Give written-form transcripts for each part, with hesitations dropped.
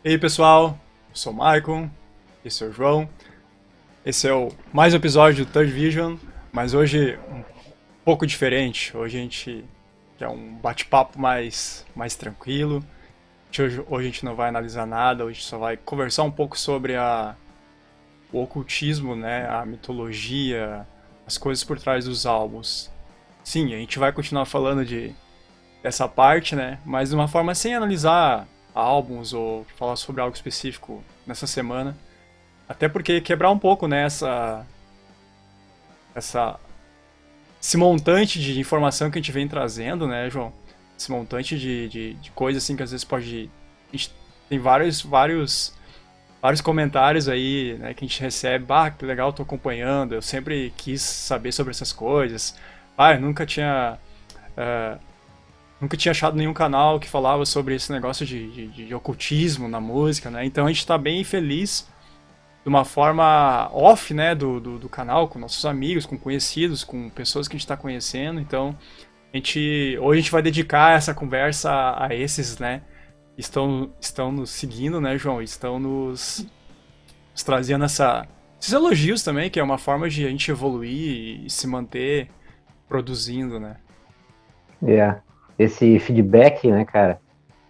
E aí pessoal, eu sou o Maicon, esse é o João, esse é o mais um episódio do Third Vision, mas hoje um pouco diferente, hoje a gente quer um bate-papo mais tranquilo, hoje a gente não vai analisar nada, hoje a gente só vai conversar um pouco sobre o ocultismo, né, a mitologia, as coisas por trás dos álbuns. Sim, a gente vai continuar falando dessa parte, né, mas de uma forma sem analisar álbuns ou falar sobre algo específico nessa semana. Até porque quebrar um pouco, né, esse montante de informação que a gente vem trazendo, né, João? Esse montante de coisa assim que às vezes pode. A gente tem vários comentários aí, né, que a gente recebe. Ah, que legal, tô acompanhando, eu sempre quis saber sobre essas coisas. Ah, eu nunca tinha achado nenhum canal que falava sobre esse negócio de ocultismo na música, né? Então a gente tá bem feliz de uma forma off, né, do canal, com nossos amigos, com conhecidos, com pessoas que a gente tá conhecendo. Então hoje a gente vai dedicar essa conversa a esses, né? Estão nos seguindo, né, João? Estão nos trazendo esses elogios também, que é uma forma de a gente evoluir e se manter produzindo, né? Esse feedback, né, cara,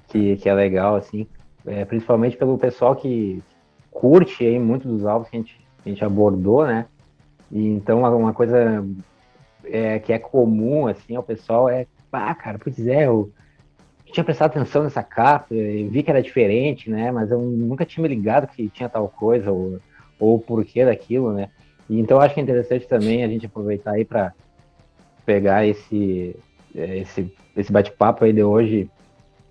que é legal, assim, principalmente pelo pessoal que curte aí muito dos álbuns que a gente abordou, né, e então uma coisa que é comum, assim, ao pessoal cara, putz, eu tinha prestado atenção nessa capa, vi que era diferente, né, mas eu nunca tinha me ligado que tinha tal coisa, ou o porquê daquilo, né, e então acho que é interessante também a gente aproveitar aí para pegar esse bate-papo aí de hoje,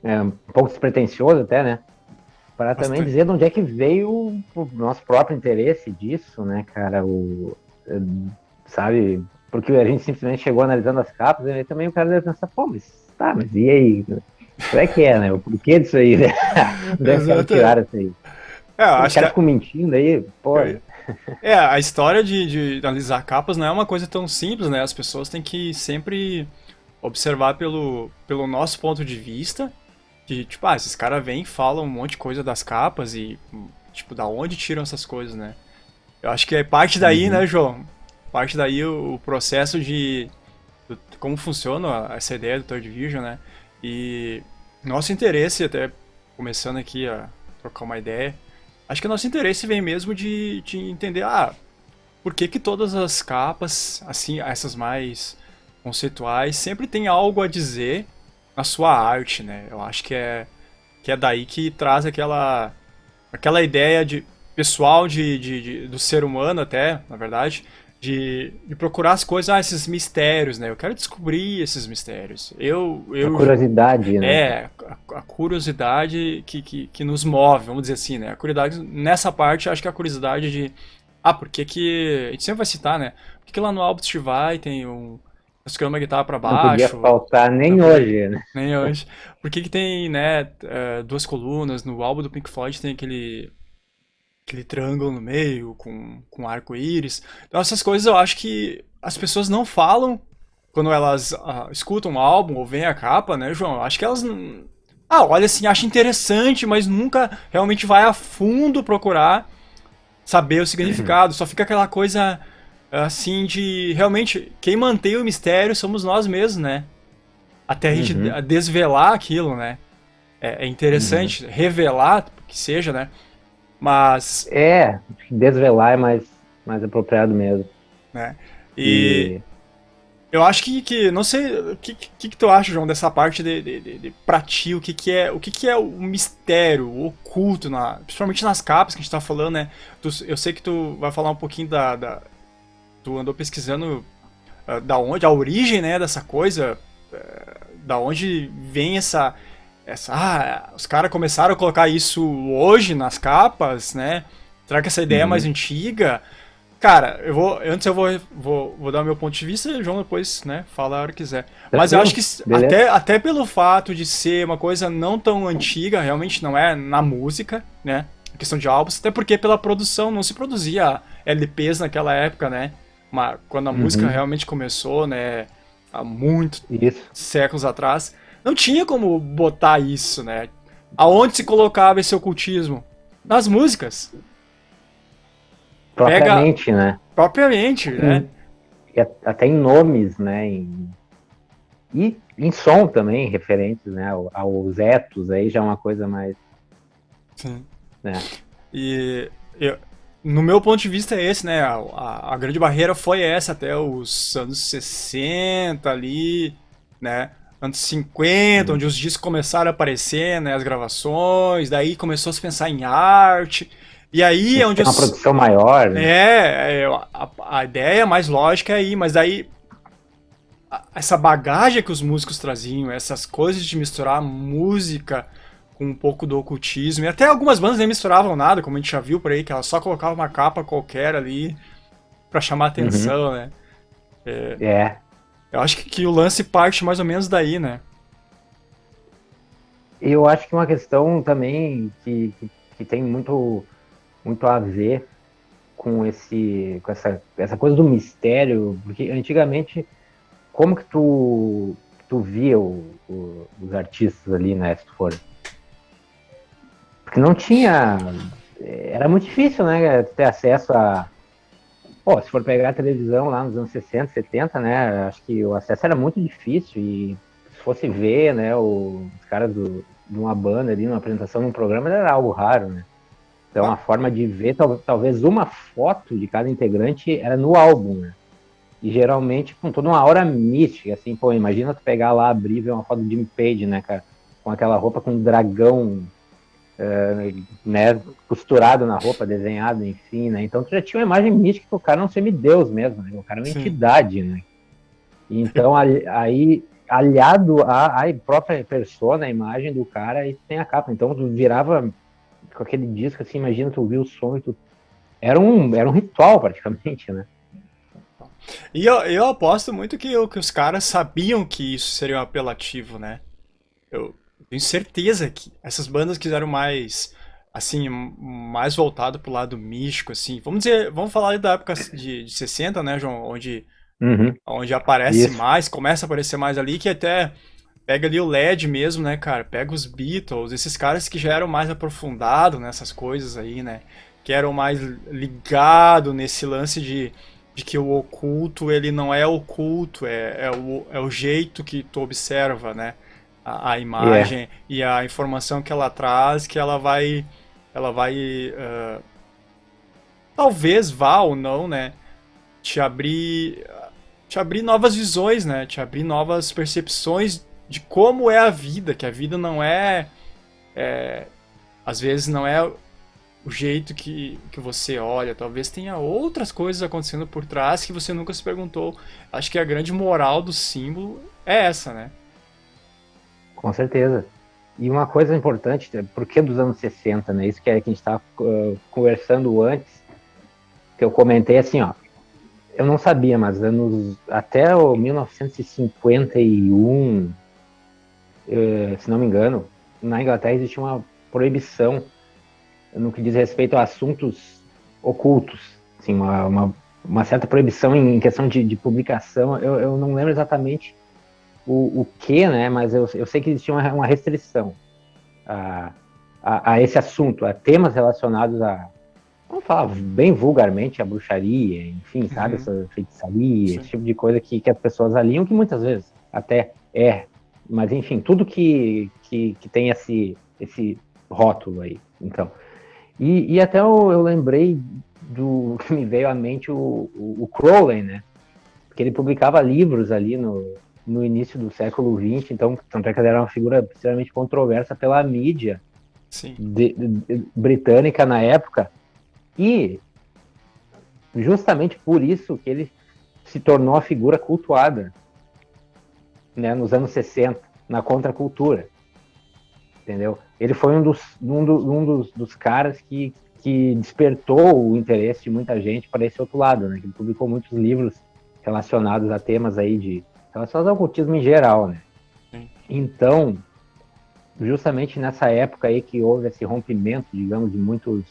um pouco despretensioso até, né? Para também Bastante. dizer de onde é que veio o nosso próprio interesse disso, né, cara? Sabe? Porque a gente simplesmente chegou analisando as capas e também o cara deve pensar, pô, mas e aí? Como é que é, né? O porquê disso aí, né? Onde é que os caras Exato. tiraram isso aí? É, eu Os acho que caras ficam mentindo aí, pô. a história de analisar capas não é uma coisa tão simples, né? As pessoas têm que sempre observar pelo nosso ponto de vista, de tipo, esses caras vêm e falam um monte de coisa das capas e, tipo, da onde tiram essas coisas, né? Eu acho que é parte daí, né, Uhum. João? Parte daí o processo como funciona essa ideia do Third Vision, né? E nosso interesse, até começando aqui a trocar uma ideia, acho que o nosso interesse vem mesmo de entender, por que que todas as capas, assim, essas mais conceituais, sempre tem algo a dizer na sua arte, né? Eu acho que é daí que traz aquela ideia de pessoal do ser humano até, na verdade, de procurar as coisas, esses mistérios, né? Eu quero descobrir esses mistérios. A curiosidade, né, cara? A curiosidade que nos move, vamos dizer assim, né? A curiosidade, nessa parte, acho que a curiosidade por que que... A gente sempre vai citar, né? Por que que lá no álbum Steve Vai tem uma guitarra pra Não podia baixo, faltar nem hoje, né? nem hoje. Por que que tem, né, duas colunas? No álbum do Pink Floyd tem aquele triângulo no meio com arco-íris. Então essas coisas eu acho que as pessoas não falam quando elas escutam um álbum ou veem a capa, né, João? Eu acho que elas olha assim, acha interessante, mas nunca realmente vai a fundo procurar saber o significado. Só fica aquela coisa assim de realmente quem mantém o mistério somos nós mesmos, né? Até a gente Uhum, desvelar aquilo, né? É uhum. interessante revelar que seja, né? Mas, Desvelar é mais apropriado mesmo. né? E E eu acho que não sei, o que tu acha, João, dessa parte de pra ti, o que é o mistério, o oculto, principalmente nas capas que a gente tá falando, né? Eu sei que tu vai falar um pouquinho tu andou pesquisando da onde, a origem, né, dessa coisa, da onde vem os caras começaram a colocar isso hoje nas capas, né? Será que essa ideia é mais uhum, antiga? Cara, antes eu vou dar o meu ponto de vista e o João depois, né, fala a hora que quiser. Mas eu acho que tranquilo, beleza. até pelo fato de ser uma coisa não tão antiga, realmente não é na música, né? A questão de álbuns, até porque pela produção não se produzia LPs naquela época, né? Quando a música Uhum, realmente começou, né, há muitos isso. séculos atrás, não tinha como botar isso, né? Aonde se colocava esse ocultismo? Nas músicas. Pega Propriamente, né? propriamente, né? Até em nomes, né? E em som também, referentes, né? Aos etos, aí já é uma coisa mais, Sim. né? E eu- no meu ponto de vista é esse, né? A grande barreira foi essa até os anos 60 ali, né? Anos 50, onde os discos começaram a aparecer, né? As gravações, daí começou a se pensar em arte. E aí é onde Tem uma produção maior, né? a ideia mais lógica é aí, mas daí essa bagagem que os músicos traziam, essas coisas de misturar música com um pouco do ocultismo, e até algumas bandas nem misturavam nada, como a gente já viu por aí, que elas só colocavam uma capa qualquer ali pra chamar Uhum. atenção, né? É. Eu acho que o lance parte mais ou menos daí, né? Eu acho que uma questão também que tem muito a ver com essa coisa do mistério, porque antigamente, como que tu via os artistas ali, né, se tu for? Porque não tinha, era muito difícil, né, ter acesso a, pô, se for pegar a televisão lá nos anos 60, 70, né, acho que o acesso era muito difícil e se fosse ver, né, os caras de uma banda ali, numa apresentação, num programa, era algo raro, né? Então, a Ah, forma de ver, talvez uma foto de cada integrante era no álbum, né? E geralmente com toda uma aura mística, assim, pô, imagina tu pegar lá, abrir e ver uma foto do Jimmy Page, né, cara? Com aquela roupa com um dragão, né, costurado na roupa, desenhado, enfim, né? Então tu já tinha uma imagem mística que o cara é um semideus mesmo, né? O cara é uma sim. entidade, né? Então, aí, aliado à própria persona, a imagem do cara, aí tem a capa. Então tu virava com aquele disco, assim, imagina tu ouvir o som e tu era um ritual praticamente, né? E eu aposto muito que os caras sabiam que isso seria um apelativo, né? Eu tenho certeza que essas bandas quiseram mais, assim, mais voltado pro lado místico, assim. Vamos dizer, vamos falar da época de 60, né, João? Uhum. Onde aparece Isso. mais, começa a aparecer mais ali, que até pega ali o LED mesmo, né, cara? Pega os Beatles, esses caras que já eram mais aprofundados nessas coisas aí, né? Que eram mais ligados nesse lance de que o oculto, ele não é oculto, é o jeito que tu observa, né? A É. imagem e a informação que ela traz, que ela vai, talvez vá ou não, né? Te abrir, te abrir novas visões, né? Te abrir novas percepções de como é a vida, que a vida não é, às vezes não é o jeito que você olha, talvez tenha outras coisas acontecendo por trás que você nunca se perguntou. Acho que a grande moral do símbolo é essa, né? Com certeza. E uma coisa importante, por que dos anos 60, né? Isso que a gente estava conversando antes, que eu comentei assim, ó. Eu não sabia, mas até o 1951, se não me engano, na Inglaterra existia uma proibição no que diz respeito a assuntos ocultos, assim, uma certa proibição em questão de publicação. Eu não lembro exatamente o que, né? Mas eu sei que existia uma restrição a, a esse assunto, a temas relacionados vamos falar bem vulgarmente, a bruxaria, enfim, sabe, Uhum, essa feitiçaria, esse sim. tipo de coisa que as pessoas aliam, que muitas vezes até mas enfim, tudo que tem esse rótulo aí, então. E até eu lembrei do que me veio à mente o Crowley, né? Porque ele publicava livros ali no início do século XX, então, tanto é que ele era uma figura extremamente controversa pela mídia Sim. britânica na época, e justamente por isso que ele se tornou a figura cultuada, né, nos anos 60, na contracultura, entendeu? Ele foi um dos caras que despertou o interesse de muita gente para esse outro lado, né? Ele publicou muitos livros relacionados a temas aí relacionados ao ocultismo em geral, né? Sim. Então, justamente nessa época aí que houve esse rompimento, digamos, de muitos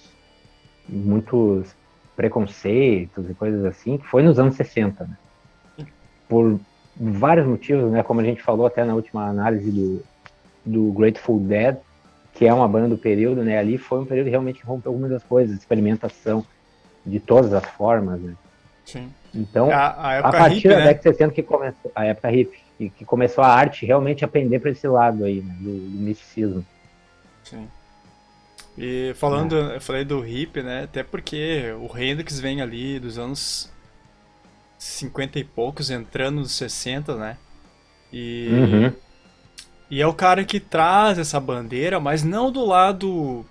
preconceitos e coisas assim, que foi nos anos 60, né? Por vários motivos, né? Como a gente falou até na última análise do Grateful Dead, que é uma banda do período, né? Ali foi um período realmente que rompeu algumas das coisas, experimentação de todas as formas, né? Sim. É Então, a a época partir hippie, da né? década de 60 que começou, a época hippie, que começou a arte realmente a pender para esse lado aí, né? Do misticismo. Sim. E Né? eu falei do hippie, né? Até porque o Hendrix vem ali dos anos 50 e poucos, entrando nos 60, né? E, Uhum, e é o cara que traz essa bandeira, mas não do lado.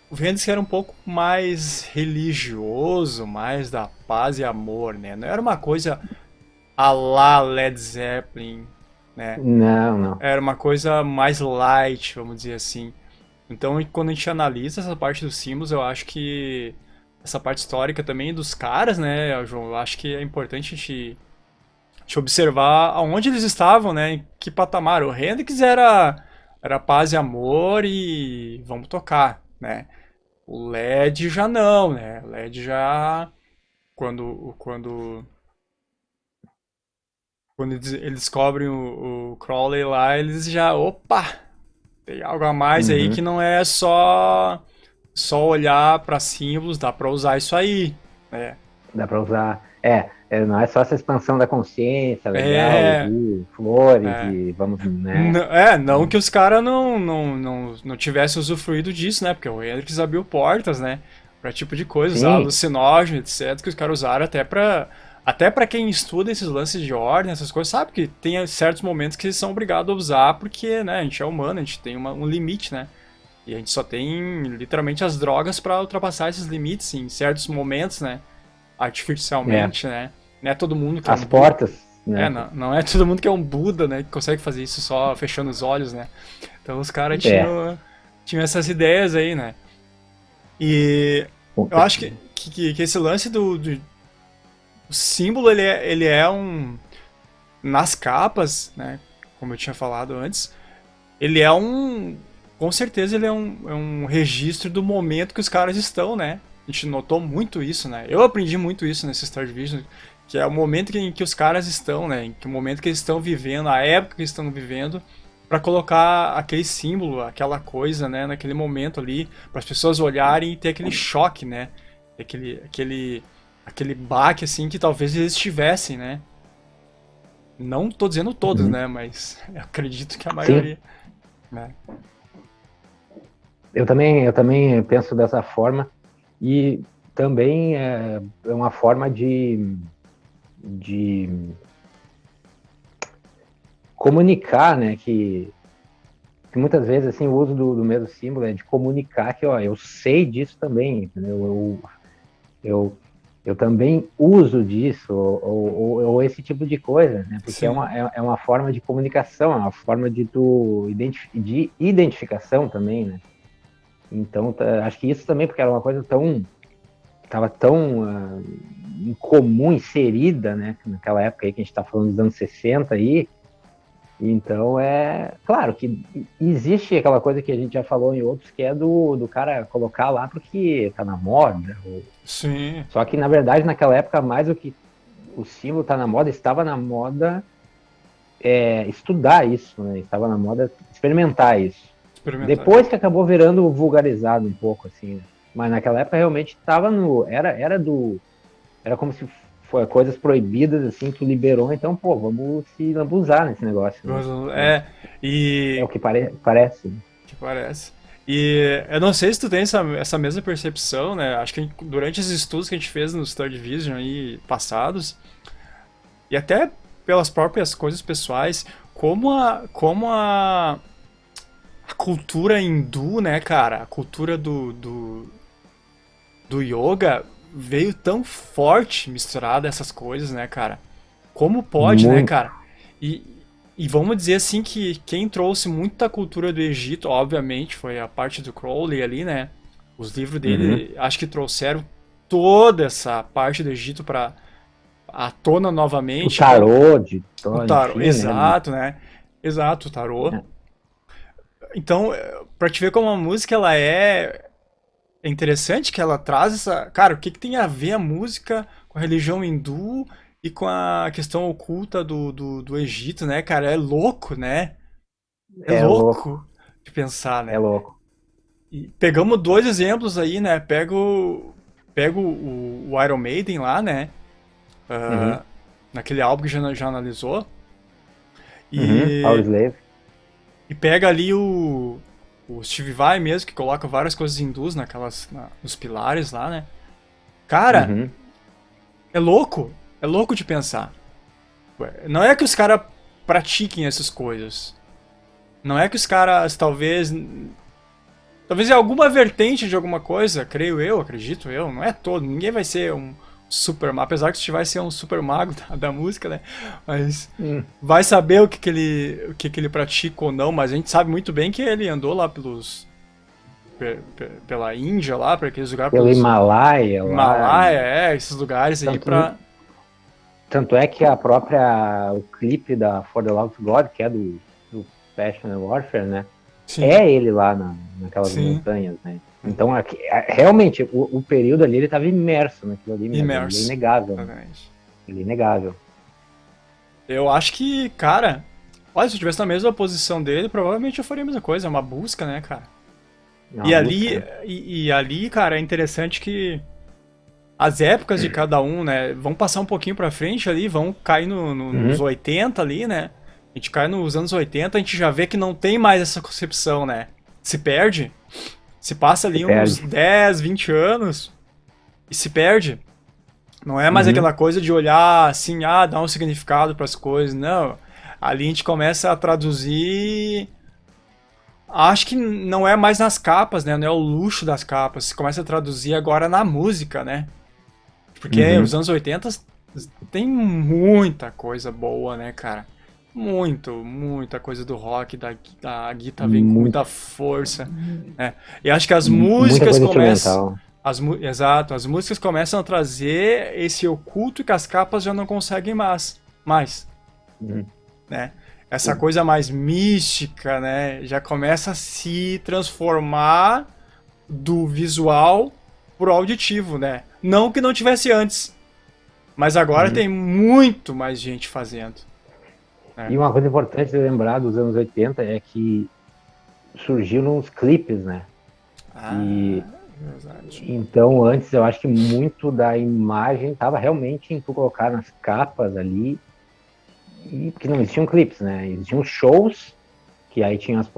O Hendrix era um pouco mais religioso, mais da paz e amor, né? Não era uma coisa a la Led Zeppelin, né? não, não. Era uma coisa mais light, vamos dizer assim. Então, quando a gente analisa essa parte dos símbolos, eu acho que essa parte histórica também dos caras, né, João? Eu acho que é importante a gente observar aonde eles estavam, né? Em que patamar. O Hendrix era paz e amor e vamos tocar, né? O LED já não, né? O LED já quando eles descobrem o Crowley lá, eles já, opa, tem algo a mais aí que Uhum. não é só olhar para símbolos, dá para usar isso aí, né? Dá para usar. Não é só essa expansão da consciência, legal, É, flores é. e vamos, né? Não que os caras não tivessem usufruído disso, né? Porque o Hendrix abriu portas, né? Pra tipo de coisa, usar Sim, alucinógeno, etc, que os caras usaram até pra quem estuda esses lances de ordem, essas coisas, sabe que tem certos momentos que eles são obrigados a usar porque, né, a gente é humano, a gente tem um limite, né? E a gente só tem literalmente as drogas pra ultrapassar esses limites em certos momentos, né? é. Artificialmente, né? Não é todo mundo que é um As Buda. portas, É, né? não é todo mundo que é um Buda, né? Que consegue fazer isso só fechando os olhos, né? Então os caras É, tinham essas ideias aí, né? E com eu acho que, certeza. que, que esse lance do o símbolo, ele é um. Nas capas, né? Como eu tinha falado antes, ele é um. Com certeza ele é um registro do momento que os caras estão, né? A gente notou muito isso, né? Eu aprendi muito isso nesse Star Division, que é o momento em que os caras estão, né? Em que o momento que eles estão vivendo, a época que eles estão vivendo, para colocar aquele símbolo, aquela coisa, né? Naquele momento ali, para as pessoas olharem e ter aquele choque, né? Aquele baque, assim, que talvez eles tivessem, né? Não tô dizendo todos, Uhum. né? Mas eu acredito que a Sim, maioria, né? eu também penso dessa forma e também é uma forma de comunicar, né? Que muitas vezes assim o uso do mesmo símbolo é de comunicar que, ó, eu sei disso também, entendeu? Eu, eu também uso disso, ou esse tipo de coisa, né? Porque Sim, é uma forma de comunicação, é uma forma de identificação também, né? Então, acho que isso também, porque era uma coisa estava tão incomum, inserida, né? Naquela época aí que a gente está falando dos anos 60 aí, então claro que existe aquela coisa que a gente já falou em outros, que é do cara colocar lá porque tá na moda, sim. só que, na verdade, naquela época, mais do que o símbolo tá na moda, estava na moda estudar isso, né? Estava na moda experimentar isso. Experimentar Depois isso. que acabou virando vulgarizado um pouco, assim, né? Mas naquela época realmente estava no. Era como se foi coisas proibidas, assim, que liberou, então, pô, vamos se lambuzar nesse negócio, né? É, É, é o e que parece. Né? que parece. E eu não sei se tu tem essa mesma percepção, né? Acho que durante esses estudos que a gente fez nos Third Division aí passados, e até pelas próprias coisas pessoais, como a cultura hindu, né, cara? A cultura do yoga veio tão forte misturada essas coisas, né, cara? Como pode, né, Muito. cara? E, e vamos dizer assim que quem trouxe muita cultura do Egito, obviamente, foi a parte do Crowley ali, né? Os livros Uhum. dele, acho que trouxeram toda essa parte do Egito para à tona O novamente. Então, tarô, o tarô, enfim, né? exato, né? Exato, o tarô. Então, pra te ver como a música ela é interessante, que ela traz essa. Cara, o que tem a ver a música com a religião hindu e com a questão oculta do Egito, né, cara? É louco, né? É É louco. louco. de pensar, É né? louco. E pegamos dois exemplos aí, né? Pego o Iron Maiden lá, né? Uhum, Ah, naquele álbum que já analisou. uhum, Power E, Slave. e pega ali o Steve Vai mesmo, que coloca várias coisas hindus nos pilares lá, né? Cara, Uhum, é louco. É louco de pensar. Não é que os caras pratiquem essas coisas. Não é que os caras, talvez. Talvez em alguma vertente de alguma coisa, creio eu, acredito eu. Não é todo. Ninguém vai ser um super mago. Apesar que se vai ser um super mago da música, né? Mas hum. vai saber o que ele pratica ou não. Mas a gente sabe muito bem que ele andou lá pela Índia, lá, para aqueles lugares, Pelo pelos Himalaia lá. Himalaia, esses lugares aí Tanto, pra. tanto é que o clipe da For the Love of God, que é do Passion and Warfare, né? Sim, É ele lá naquelas sim. montanhas, né? Então, realmente, o período ali, ele estava imerso naquilo ali mesmo. Ele é Imerso. inegável, né? Exatamente. Ele é inegável. Eu acho que, cara, olha, se eu estivesse na mesma posição dele, provavelmente eu faria a mesma coisa, é uma busca, né, cara? É E uma ali, busca, né? e ali, cara, é interessante que as épocas de cada um, né, vão passar um pouquinho pra frente ali, vão cair nos Uhum. 80 ali, né? A gente cai nos anos 80, a gente já vê que não tem mais essa concepção, né? Se perde, se passa Se ali uns perde. 10, 20 anos e se perde. Não é mais aquela Uhum. coisa de olhar assim, dar um significado para as coisas, não. Ali a gente começa a traduzir. Acho que não é mais nas capas, né? Não é o luxo das capas. Você começa a traduzir agora na música, né? Porque os Uhum. anos 80 tem muita coisa boa, né, cara? Muita coisa do rock, da guitarra vem com Muito, muita força, né? E acho que as muita músicas coisa começam. instrumental. Exato, as músicas começam a trazer esse oculto que as capas já não conseguem mais, Uhum. né? Essa coisa mais mística, né? Já começa a se transformar do visual pro auditivo, né? Não que não tivesse antes, mas agora Uhum. tem muito mais gente fazendo, né? E uma coisa importante de lembrar dos anos 80 é que surgiram os clipes, né? Ah, E verdade. então antes eu acho que muito da imagem estava realmente em tu colocar nas capas ali, e porque não existiam clipes, né? Existiam shows, que aí tinham as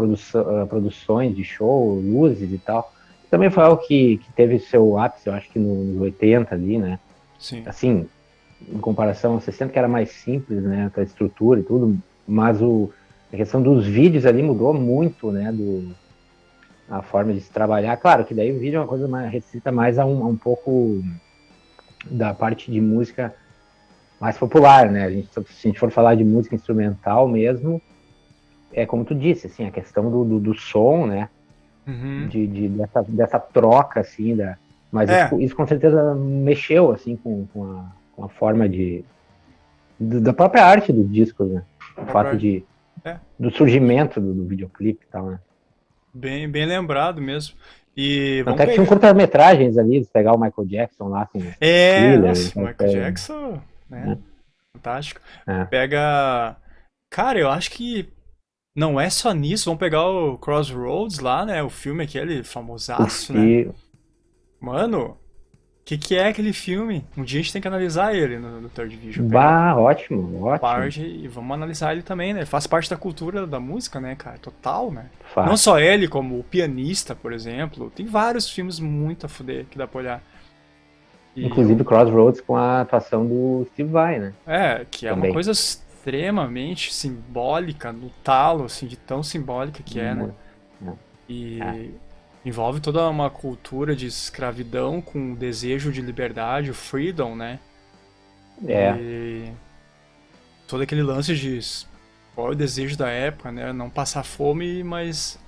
produções de show, luzes e tal. Também foi algo que teve seu ápice, eu acho que nos 80 ali, né? Sim. Assim, em comparação aos 60, que era mais simples, né? A estrutura e tudo, mas a questão dos vídeos ali mudou muito, né? A forma de se trabalhar. Claro que daí o vídeo é uma coisa mais restrita mais a um pouco da parte de música mais popular, né? Se a gente for falar de música instrumental mesmo, é como tu disse, assim, a questão do som, né? Uhum. Dessa troca, assim, mas É, isso com certeza mexeu, assim, com a forma da própria arte do disco, né? O fato própria. É, do surgimento do videoclipe e tal, né? bem lembrado mesmo. E vamos Até que tinham pegar. curtas-metragens ali, pegar o Michael Jackson lá com Thriller, Nossa, o Michael Jackson, né? né? Fantástico. É. Pega. Cara, eu acho que não é só nisso. Vamos pegar o Crossroads lá, né? O filme aquele O famosaço, né? fi... Mano, que é aquele filme? Um dia a gente tem que analisar ele no Third Vision. Pegar Bah, ótimo, ótimo. parte e vamos analisar ele também, né? Ele faz parte da cultura da música, né, cara? Total, né? Não Faz. só ele, como o pianista, por exemplo. Tem vários filmes muito a fuder que dá pra olhar. E Inclusive Crossroads com a atuação do Steve Vai, né? que é uma Também. coisa extremamente simbólica, no talo, assim, de tão simbólica que é, né? Muito. É. E envolve toda uma cultura de escravidão com o desejo de liberdade, o freedom, né? É. E todo aquele lance de qual é o desejo da época, né? Não passar fome, mas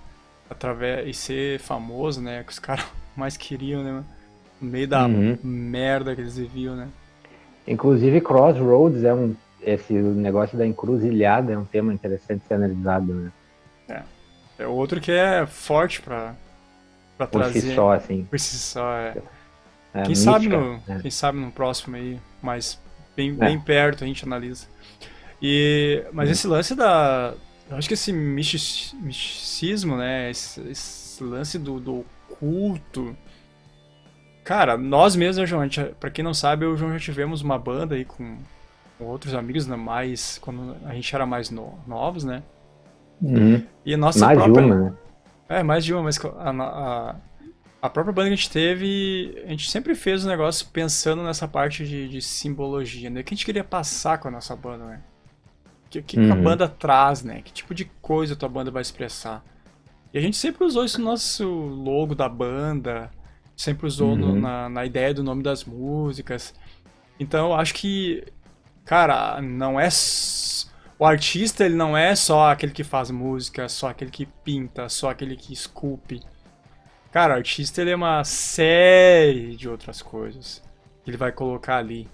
através e ser famoso, né? Que os caras mais queriam, né? No meio da Uhum. merda que eles viviam, né? Inclusive Crossroads esse negócio da encruzilhada é um tema interessante de ser analisado, né? É, é outro que é forte pra Por si trazer só, assim. por si só. É, mística, né? Quem sabe no próximo aí, mas bem É. perto a gente analisa. Mas Uhum. esse lance Eu acho que esse misticismo, né? Esse lance do culto. Cara, nós mesmos, né, João, pra quem não sabe, eu e o João já tivemos uma banda aí com outros amigos, né, mais, quando a gente era mais novos, né? Uhum. E a nossa Mais de própria. uma, né? É, mais de uma, mas a própria banda que a gente teve, a gente sempre fez o negócio pensando nessa parte de simbologia, né? O que a gente queria passar com a nossa banda, né? O que a Uhum. banda traz, né? Que tipo de coisa a tua banda vai expressar? E a gente sempre usou isso no nosso logo da banda, sempre usou Uhum. na ideia do nome das músicas. Então eu acho que, cara, não é. O artista, ele não é só aquele que faz música, só aquele que pinta, só aquele que esculpe. Cara, o artista, ele é uma série de outras coisas que ele vai colocar ali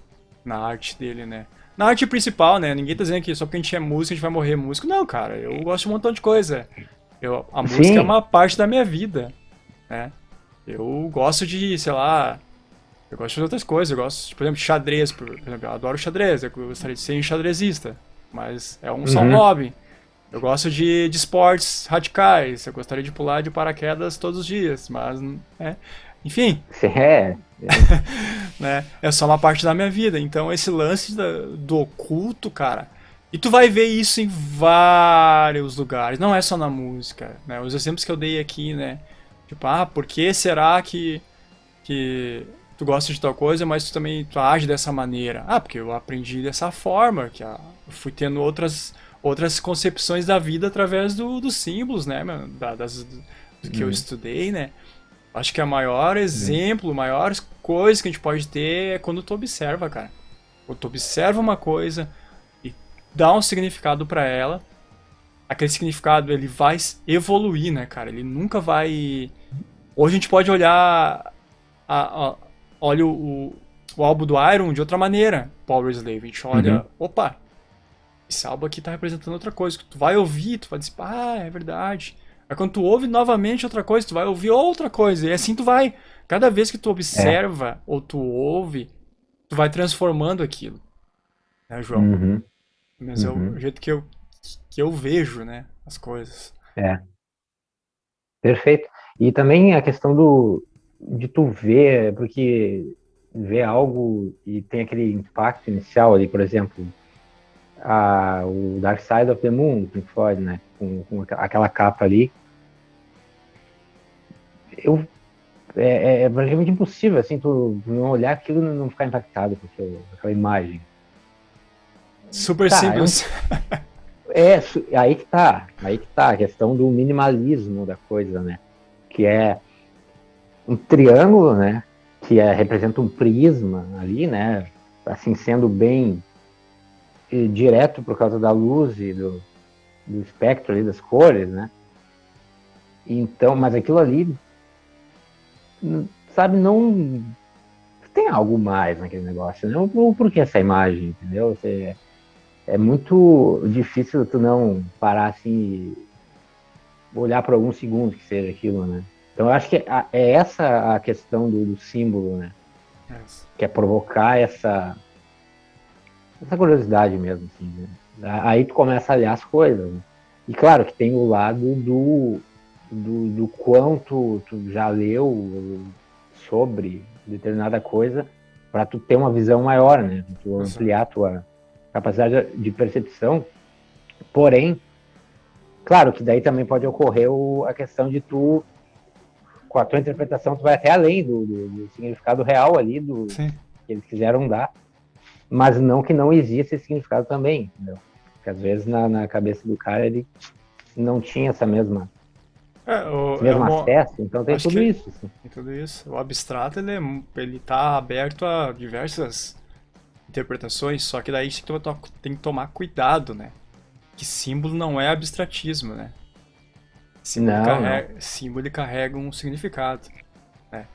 na arte dele, né? Na arte principal, né? Ninguém tá dizendo que só porque a gente é músico a gente vai morrer músico. Não, cara, eu gosto de um montão de coisa. A música é Sim. uma parte da minha vida, né? Eu gosto de, sei lá, eu gosto de outras coisas. Eu gosto, por exemplo, de xadrez. Por exemplo, eu adoro xadrez. Eu gostaria de ser um xadrezista. Mas é só um Uhum. hobby. Eu gosto de esportes radicais. Eu gostaria de pular de paraquedas todos os dias. Mas, né? Enfim, É. né? É só uma parte da minha vida. Então, esse lance do oculto, cara. E tu vai ver isso em vários lugares. Não é só na música, né? Os exemplos que eu dei aqui, né? Tipo, por que será que tu gosta de tal coisa, mas tu age dessa maneira? Porque eu aprendi dessa forma, eu fui tendo outras concepções da vida através dos símbolos, né, meu? Do que eu Uhum. estudei, né? Acho que a maior Uhum. exemplo, maiores coisas que a gente pode ter é quando tu observa, cara. Quando tu observa uma coisa e dá um significado pra ela, aquele significado ele vai evoluir, né, cara? Ele nunca vai. Hoje a gente pode olhar olha o álbum do Iron de outra maneira, Power Slave. A gente olha, Uhum. opa, esse álbum aqui tá representando outra coisa. Tu vai ouvir, tu vai dizer, é verdade. Aí quando tu ouve novamente outra coisa, tu vai ouvir outra coisa. E assim tu vai. Cada vez que tu É. observa ou tu ouve, tu vai transformando aquilo, né, João? Uhum. Mas é o Uhum. jeito que eu vejo, né, as coisas. É. Perfeito. E também a questão de tu ver, porque ver algo e tem aquele impacto inicial ali, por exemplo, o Dark Side of the Moon, do Pink Floyd, né? Com aquela capa ali. Eu, é praticamente impossível, assim, tu não olhar aquilo e não ficar impactado com aquela imagem. Super Tá, simples. aí que tá a questão do minimalismo da coisa, né? Que é um triângulo, né? Representa um prisma ali, né? Assim, sendo bem direto por causa da luz e do espectro ali das cores, né? Então, mas aquilo ali, sabe, não tem algo mais naquele negócio, né? Por que essa imagem, entendeu? É muito difícil tu não parar assim e olhar por alguns segundos que seja aquilo, né? Então eu acho que é essa a questão do símbolo, né? Yes. Que é provocar essa curiosidade mesmo, assim, né? Aí tu começa a olhar as coisas, né? E claro que tem o lado do quanto tu já leu sobre determinada coisa para tu ter uma visão maior, né? Pra tu ampliar Exato. a tua capacidade de percepção. Porém, claro que daí também pode ocorrer a questão de tu, com a tua interpretação, tu vai até além do significado real ali, Sim. que eles quiseram dar, mas não que não exista esse significado também, entendeu? Porque às vezes na cabeça do cara ele não tinha esse É mesmo uma. acesso, então tem Acho tudo que isso. Assim. tem tudo isso. O abstrato ele tá aberto a diversas interpretações, só que daí tem que tomar cuidado, né? Que símbolo não é abstratismo, né? Não, não. Símbolo ele carrega um significado, né?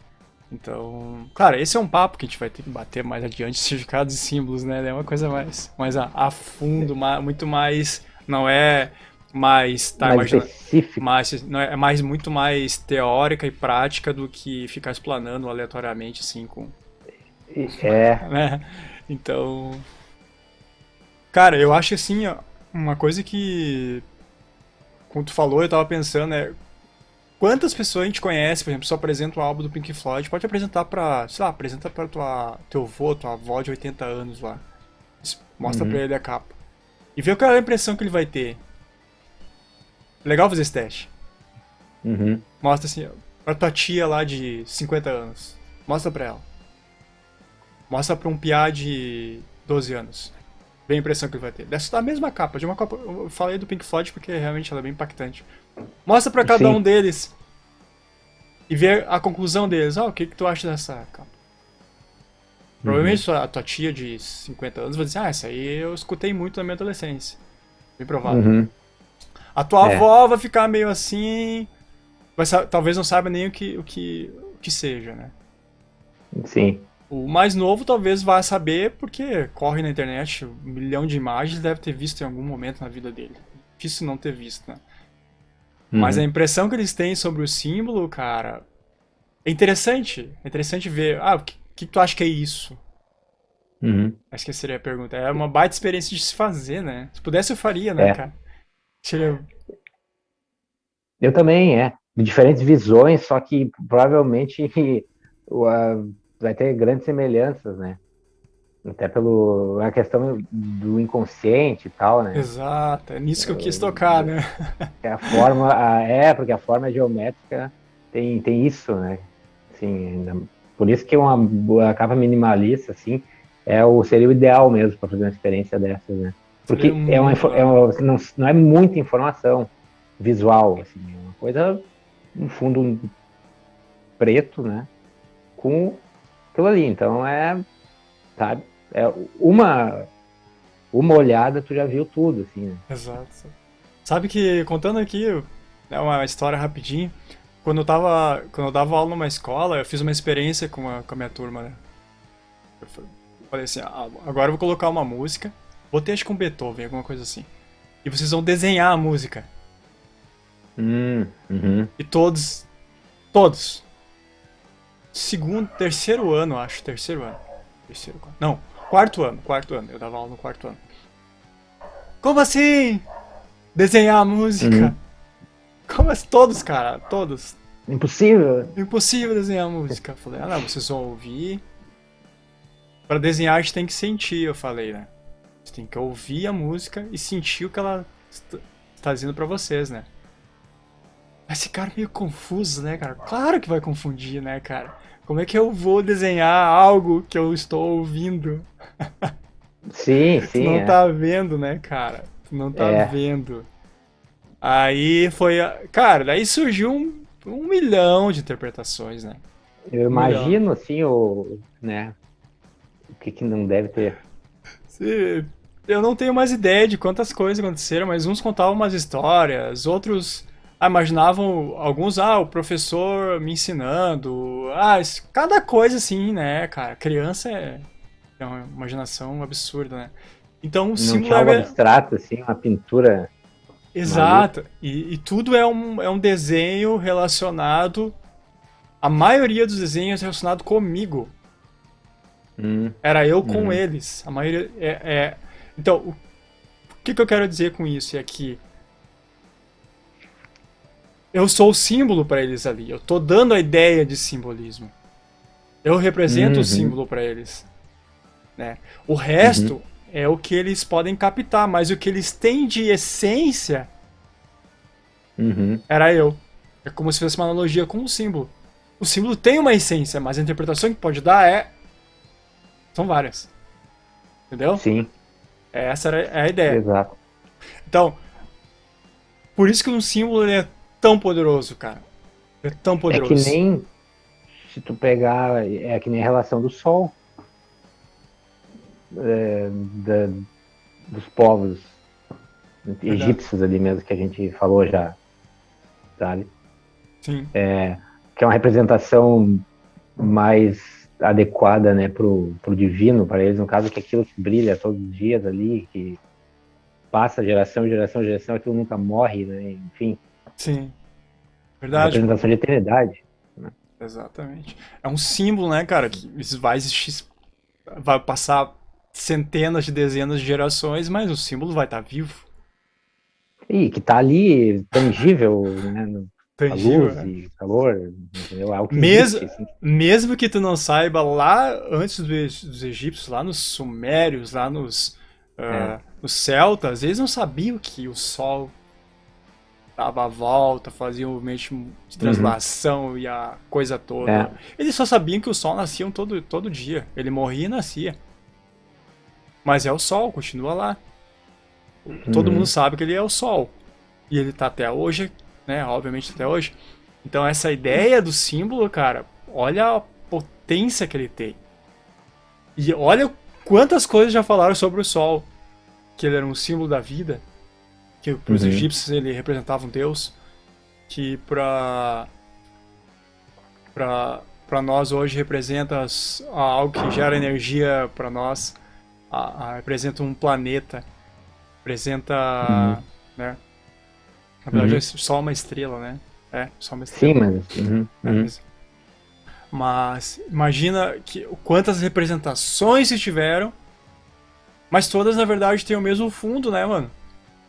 Então, claro, esse é um papo que a gente vai ter que bater mais adiante, significados e símbolos, né? É uma coisa mais a fundo, muito mais. Não é mais. Tá, Mais imagina. específico. Não é mais muito mais teórica e prática do que ficar explanando aleatoriamente, assim, É. né? Então, cara, eu acho assim, ó, uma coisa que como tu falou, eu tava pensando, quantas pessoas a gente conhece, por exemplo, se eu apresento o álbum do Pink Floyd, pode apresentar pra, sei lá, apresenta pra teu avô, tua avó de 80 anos lá. Mostra pra Uhum. ele a capa. E vê qual é a impressão que ele vai ter. Legal fazer esse teste. Uhum. Mostra assim, pra tua tia lá de 50 anos. Mostra pra ela. Mostra pra um piá de 12 anos. Vê a impressão que ele vai ter. Dessa a mesma capa, de uma capa. Eu falei do Pink Floyd porque realmente ela é bem impactante. Mostra pra cada um Sim. deles e vê a conclusão deles. O que tu acha dessa capa? Uhum. Provavelmente a tua tia de 50 anos vai dizer, essa aí eu escutei muito na minha adolescência. Bem provável. Uhum. A tua É, avó vai ficar meio assim. Talvez não saiba nem o que seja, né? sim. O mais novo talvez vá saber porque corre na internet um milhão de imagens, deve ter visto em algum momento na vida dele. Difícil não ter visto, né? Mas a Uhum. impressão que eles têm sobre o símbolo, cara, é interessante. É interessante ver. O que tu acha que é isso? Uhum. Acho que essa seria a pergunta. É uma baita experiência de se fazer, né? Se pudesse, eu faria, né, É. cara? Seria. Eu também, é. De diferentes visões, só que provavelmente vai ter grandes semelhanças, né? Até pelo a questão do inconsciente e tal, né? Exato, é nisso que eu quis tocar, né? Porque a forma geométrica tem isso, né? Assim, por isso que a capa minimalista, assim, seria o ideal mesmo para fazer uma experiência dessas, né? Seria Porque é uma, muito info- é legal. uma, não é muita informação visual, assim, é uma coisa, um fundo preto, né? Com aquilo ali. Então sabe? É uma, uma olhada, tu já viu tudo, assim, né? Exato. Sabe que, contando aqui, uma história rapidinho, quando eu dava aula numa escola, eu fiz uma experiência com a minha turma, né? Falei assim, agora eu vou colocar uma música, botei acho que um Beethoven, alguma coisa assim. E vocês vão desenhar a música. Uhum, E todos, segundo, terceiro ano, acho, terceiro ano. Terceiro, não, quarto ano, eu dava aula no quarto ano. Como assim? Desenhar a música? uhum. Como assim? Todos, cara, todos. Impossível. Impossível desenhar a música. Eu falei, não, vocês vão ouvir. Pra desenhar a gente tem que sentir, eu falei, né? Você tem que ouvir a música e sentir o que ela está dizendo pra vocês, né? Mas esse cara meio confuso, né, cara? Claro que vai confundir, né, cara? Como é que eu vou desenhar algo que eu estou ouvindo? Sim, Tu sim, não tá vendo, né, cara? Tu não tá é. vendo. Aí foi. Cara, daí surgiu um milhão de interpretações, né? Eu Um milhão. imagino, assim, né, o que não deve ter. Eu não tenho mais ideia de quantas coisas aconteceram, mas uns contavam umas histórias, outros imaginavam, alguns, o professor me ensinando. Cada coisa assim, né, cara? Criança é uma imaginação absurda, né? Então o Não símbolo tinha algo é. abstrato, assim, uma pintura maluca. Exato. E tudo é um desenho relacionado. A maioria dos desenhos é relacionado comigo. Hum, Era eu com uhum, eles. A maioria Então, o que eu quero dizer com isso é que eu sou o símbolo para eles ali. Eu tô dando a ideia de simbolismo. Eu represento o uhum, símbolo para eles, né? O uhum, resto é o que eles podem captar, mas o que eles têm de essência uhum. era eu. É como se fosse uma analogia com o símbolo. O símbolo tem uma essência, mas a interpretação que pode dar são várias. Entendeu? Sim, Essa é a ideia. exato. Então, por isso que um símbolo ele é tão poderoso, cara. Ele é tão É que poderoso. nem se tu pegar, é que nem a relação do sol, da, dos povos Verdade. egípcios ali mesmo, que a gente falou já, sabe? Sim. Que é uma representação mais adequada, né, pro divino, para eles, no caso, que aquilo que brilha todos os dias ali, que passa geração, geração, geração, aquilo nunca morre, né, enfim, Sim. uma Verdade, pô. representação de eternidade, né? Exatamente. É um símbolo, né, cara, que vai existir, vai passar centenas de dezenas de gerações, mas o símbolo vai estar vivo. E que tá ali, tangível, né? A Tangível, luz né? e calor, entendeu? É algo que Mesmo, existe, assim. mesmo que tu não saiba, lá antes dos egípcios, lá nos sumérios, lá É. nos celtas, eles não sabiam que o sol dava a volta, fazia o movimento de Uhum. translação e a coisa toda. É. Eles só sabiam que o sol nascia todo dia. Ele morria e nascia. Mas é o sol, continua lá. Todo mundo Uhum. sabe que ele é o sol. E ele tá até hoje, né? Obviamente até hoje. Então essa ideia do símbolo, cara, olha a potência que ele tem. E olha quantas coisas já falaram sobre o sol. Que ele era um símbolo da vida. Que para os Uhum. egípcios ele representava um deus. Que para nós hoje representa algo que gera energia para nós. Representa um planeta. Representa, Uhum. né? Na verdade é Uhum. só uma estrela, né? É, só uma Sim, estrela. mas. Uhum. É, Uhum. mas imagina quantas representações se tiveram, mas todas na verdade têm o mesmo fundo, né, mano?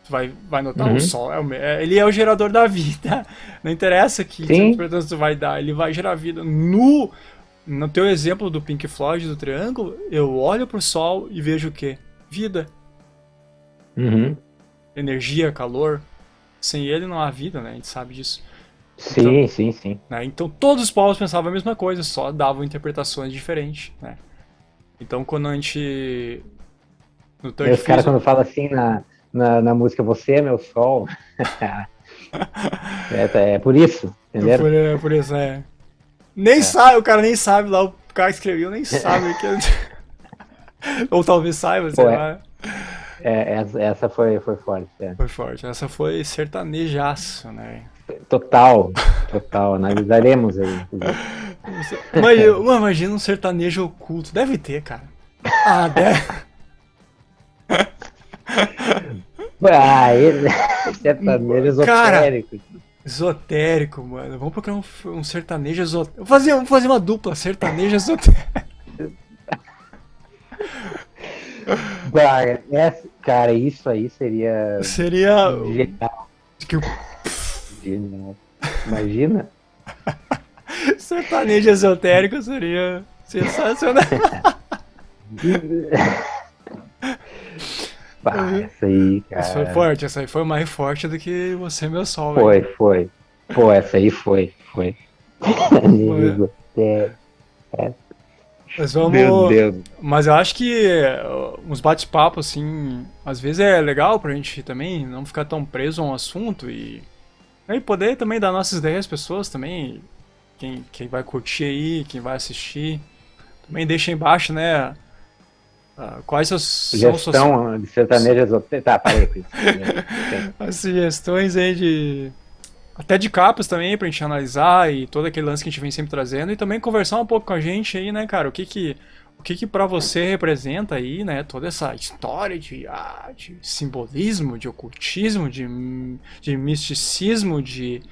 Tu vai notar, o Uhum. Sol ele é o gerador da vida. Não interessa que Sim. interpretação tu vai dar, ele vai gerar vida. No teu exemplo do Pink Floyd do triângulo, eu olho pro Sol e vejo o quê? Vida, Uhum. energia, calor. Sem ele não há vida, né? A gente sabe disso. Então, Sim, sim, sim. né? Então todos os povos pensavam a mesma coisa, só davam interpretações diferentes, né? Então quando a gente no E Third os caras, Fusion, quando falam assim na música Você é meu sol, é por isso, entenderam? por isso, nem É. sabe, o cara nem sabe lá, o cara que escreveu nem sabe que ou talvez saiba, sei Pô, lá. essa foi forte. É. Foi forte. Essa foi sertanejaço, né? Total, total. Analisaremos aí, inclusive. Mas imagina um sertanejo oculto. Deve ter, cara. Ah, deve. Ah, ele, sertanejo Cara, esotérico. esotérico, mano. Vamos procurar um sertanejo esotérico. Vamos fazer uma dupla sertanejo esotérico. Bah, cara, isso aí seria Seria. genial. Que o Genial. Imagina? sertanejo esotérico seria sensacional. Bah, essa aí, Essa foi cara. forte, essa aí foi mais forte do que você, meu sol, velho. Foi. Pô, essa aí foi. Mas Esotérico. mas Meu vamos. Deus. Mas eu acho que uns bate-papos, assim, às vezes é legal pra gente também não ficar tão preso a um assunto e poder também dar nossas ideias às pessoas também. Quem vai curtir aí, quem vai assistir. Também deixa aí embaixo, né? Quais são suas Sugestão de sertanejo esotérico. Tá, parei com isso. Tem. as sugestões aí de. Até de capas também pra gente analisar e todo aquele lance que a gente vem sempre trazendo e também conversar um pouco com a gente aí, né, cara? O que pra você representa aí, né? Toda essa história de simbolismo, de ocultismo, de misticismo, de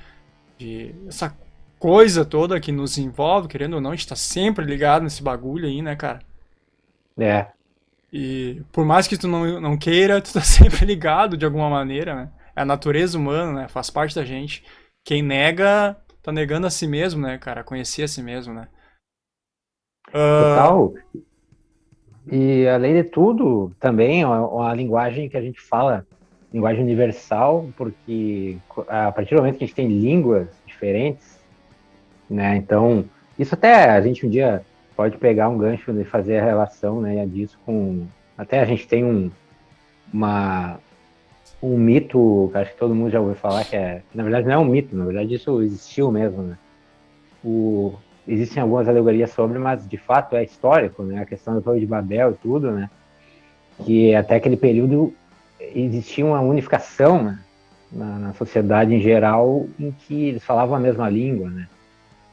essa coisa toda que nos envolve, querendo ou não, a gente tá sempre ligado nesse bagulho aí, né, cara? É, E por mais que tu não queira, tu tá sempre ligado de alguma maneira, né? É a natureza humana, né? Faz parte da gente. Quem nega, tá negando a si mesmo, né, cara? Conhecer a si mesmo, né? Ah, total. E além de tudo, também a linguagem que a gente fala, linguagem universal, porque a partir do momento que a gente tem línguas diferentes, né? Então, isso até a gente um dia pode pegar um gancho de fazer a relação, né, disso com até a gente tem uma um mito, que acho que todo mundo já ouviu falar que na verdade não é um mito, na verdade isso existiu mesmo, né? O Existem algumas alegorias sobre, mas de fato é histórico, né? A questão da Torre de Babel e tudo, né? Que até aquele período existia uma unificação, né? Na sociedade em geral, em que eles falavam a mesma língua, né?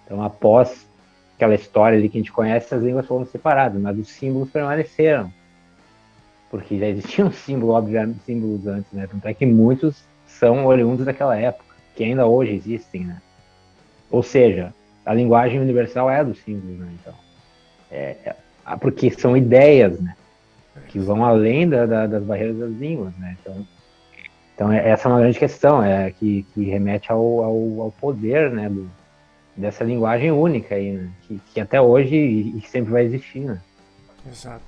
Então, após aquela história ali que a gente conhece, as línguas foram separadas, mas os símbolos permaneceram, porque já existiam símbolos, obviamente, símbolos antes, né? Tanto é que muitos são oriundos daquela época, que ainda hoje existem, né? Ou seja, a linguagem universal é a dos símbolos, né? Então, porque são ideias, né? Que vão além das barreiras das línguas, né? Então, Então, essa é uma grande questão, que remete ao poder, né, dessa linguagem única aí, né, que até hoje e que sempre vai existir, né. Exato.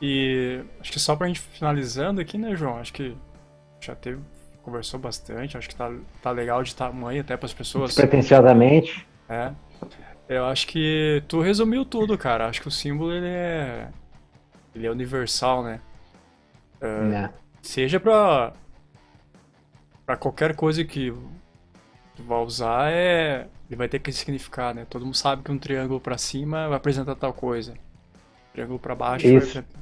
E acho que só pra gente finalizando aqui, né, João? Acho que já teve, conversou bastante, acho que tá legal de tamanho até pras pessoas. Despretensiosamente, É. Eu acho que tu resumiu tudo, cara. Acho que o símbolo ele é universal, né? né. Seja pra qualquer coisa que tu vai usar, ele vai ter aquele significado, né? Todo mundo sabe que um triângulo pra cima vai apresentar tal coisa. Triângulo pra baixo vai Isso. apresentar.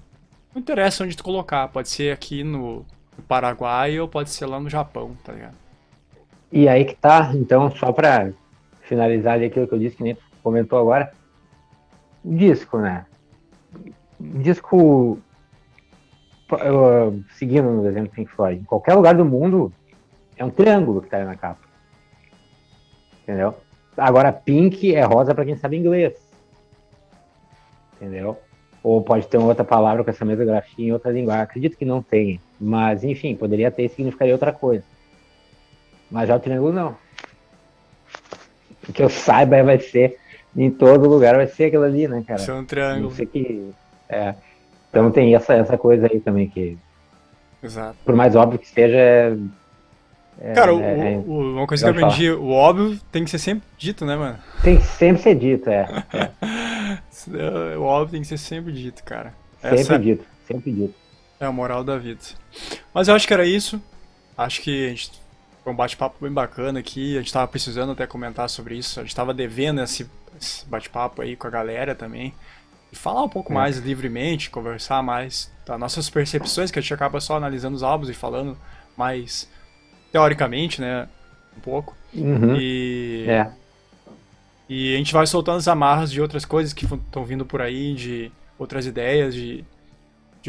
Não interessa onde tu colocar, pode ser aqui no Paraguai ou pode ser lá no Japão, tá ligado? E aí que tá, então, só para finalizar ali aquilo que eu disse, que nem tu comentou agora, o disco, né? O disco, seguindo no desenho do Pink Floyd, em qualquer lugar do mundo, é um triângulo que tá aí na capa, entendeu? Agora, pink é rosa para quem sabe inglês, entendeu? Ou pode ter uma outra palavra com essa mesma grafia em outra linguagem. Acredito que não tenha, mas enfim, poderia ter e significaria outra coisa. Mas já o triângulo não. O que eu saiba vai ser, em todo lugar vai ser aquilo ali, né, Isso cara? é um Não triângulo. sei que. É. É, Então tem essa coisa aí também que, exato. por mais óbvio que seja, Cara, é uma coisa que eu legal de falar. aprendi, o óbvio tem que ser sempre dito, né, mano? Tem que sempre ser dito, O óbvio tem que ser sempre dito, cara. Sempre Essa dito, sempre dito. é a moral da vida. Mas eu acho que era isso. Acho que a gente foi um bate-papo bem bacana aqui. A gente tava precisando até comentar sobre isso. A gente tava devendo esse bate-papo aí com a galera também. E falar um pouco É. mais livremente, conversar mais das nossas percepções, que a gente acaba só analisando os álbuns e falando mais teoricamente, né? Um pouco. Uhum. E, É. e a gente vai soltando as amarras de outras coisas que estão vindo por aí, de outras ideias, de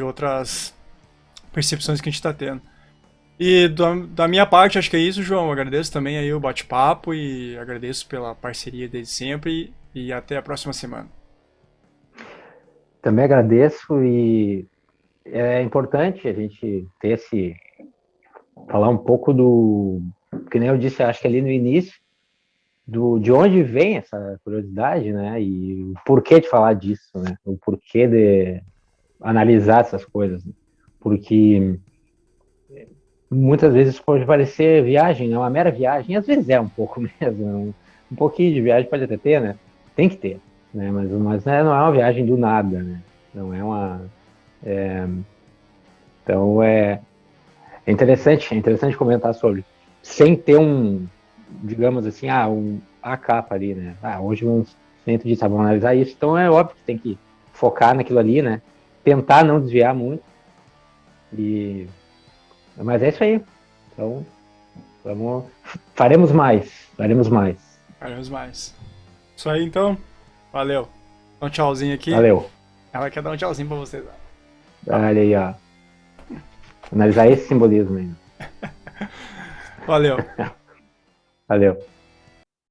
outras percepções que a gente está tendo. E da minha parte, acho que é isso, João. Agradeço também aí o bate-papo e agradeço pela parceria desde sempre e até a próxima semana. Também agradeço e é importante a gente ter falar um pouco que nem eu disse, acho que ali no início, de onde vem essa curiosidade, né? E o porquê de falar disso, né? O porquê de analisar essas coisas. Né? Porque muitas vezes pode parecer viagem, né? Uma mera viagem, e às vezes é um pouco mesmo. Um pouquinho de viagem pode até ter, né? Tem que ter, né? Mas né, não é uma viagem do nada, né? Não é uma. Então é interessante comentar sobre, sem ter digamos assim, a capa ali, né? Hoje vamos dentro disso, vamos analisar isso. Então é óbvio que tem que focar naquilo ali, né? Tentar não desviar muito. Mas é isso aí. Então, vamos, faremos mais. Faremos mais. Isso aí então. Valeu. Dá um tchauzinho aqui. Valeu. Ela quer dar um tchauzinho pra vocês. Ó. Olha aí, ó. Analisar esse simbolismo aí. Valeu. Valeu.